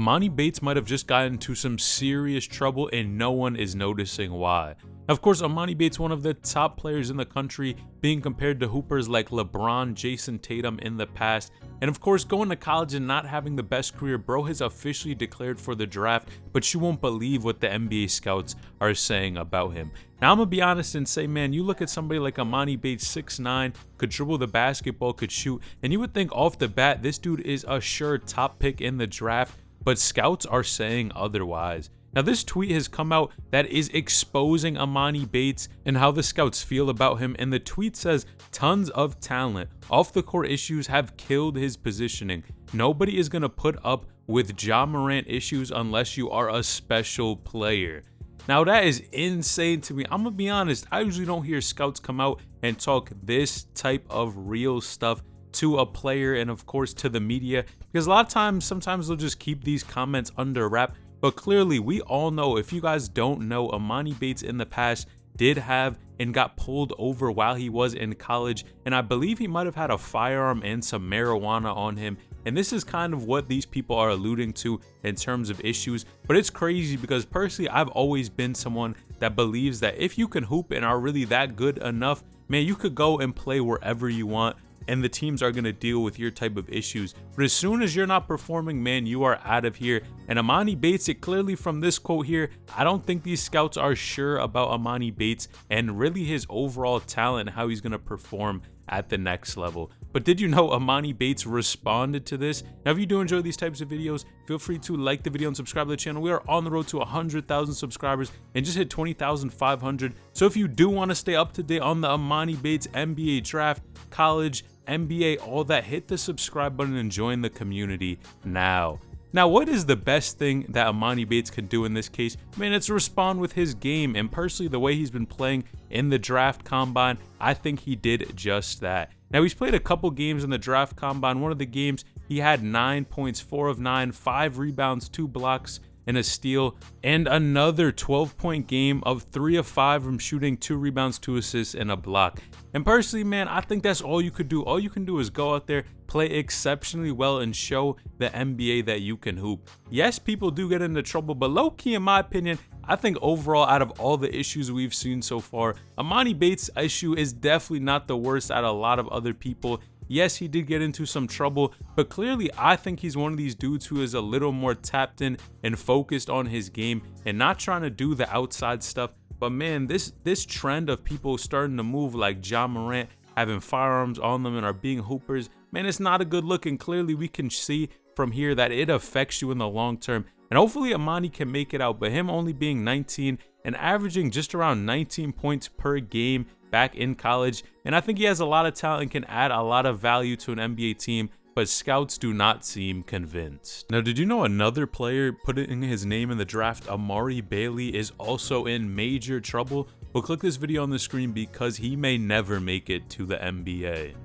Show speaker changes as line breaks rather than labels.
Emoni Bates might have just gotten into some serious trouble and no one is noticing why. Of course, Emoni Bates, one of the top players in the country, being compared to hoopers like LeBron, Jason Tatum in the past. And of course, going to college and not having the best career, bro has officially declared for the draft, but you won't believe what the NBA scouts are saying about him. Now, I'm going to be honest and say, man, you look at somebody like Emoni Bates, 6'9", could dribble the basketball, could shoot, and you would think off the bat, this dude is a sure top pick in the draft, but scouts are saying otherwise. Now, this tweet has come out that is exposing Emoni Bates and how the scouts feel about him, and the tweet says, tons of talent. Off the court issues have killed his positioning. Nobody is going to put up with Ja Morant issues unless you are a special player. Now, that is insane to me. I'm going to be honest, I usually don't hear scouts come out and talk this type of real stuff to a player and of course to the media, because a lot of times, sometimes they'll just keep these comments under wrap. But clearly, we all know, if you guys don't know, Emoni Bates in the past did have and got pulled over while he was in college, and I believe he might have had a firearm and some marijuana on him. And this is kind of what these people are alluding to in terms of issues. But it's crazy because personally, I've always been someone that believes that if you can hoop and are really that good enough, man, you could go and play wherever you want, and the teams are going to deal with your type of issues. But as soon as you're not performing, man, you are out of here. And Emoni Bates, it clearly from this quote here, I don't think these scouts are sure about Emoni Bates and really his overall talent and how he's going to perform at the next level. But did you know Emoni Bates responded to this? Now, if you do enjoy these types of videos, feel free to like the video and subscribe to the channel. We are on the road to 100,000 subscribers and just hit 20,500. So if you do want to stay up to date on the Emoni Bates NBA draft, college, NBA, all that, hit the subscribe button and join the community now. Now, what is the best thing that Emoni Bates can do in this case? Man, it's respond with his game, and personally, the way he's been playing in the draft combine, I think he did just that. Now, he's played a couple games in the draft combine. One of the games, he had 9 points, 4 of 9, 5 rebounds, 2 blocks, and a steal, and another 12-point game of 3 of 5 from shooting, 2 rebounds, 2 assists, and a block. And personally, man, I think that's all you could do. All you can do is go out there, play exceptionally well, and show the NBA that you can hoop. Yes, people do get into trouble, but low-key, in my opinion, I think overall, out of all the issues we've seen so far, Emoni Bates' issue is definitely not the worst out of a lot of other people. Yes, he did get into some trouble, but clearly I think he's one of these dudes who is a little more tapped in and focused on his game and not trying to do the outside stuff. But man, this trend of people starting to move like Ja Morant, having firearms on them and are being hoopers, man, it's not a good look. And clearly we can see from here that it affects you in the long term. And hopefully Emoni can make it out, but him only being 19 and averaging just around 19 points per game back in college, and I think he has a lot of talent and can add a lot of value to an NBA team, but scouts do not seem convinced. Now, did you know another player putting his name in the draft, Amari Bailey, is also in major trouble? Well, click this video on the screen because he may never make it to the NBA.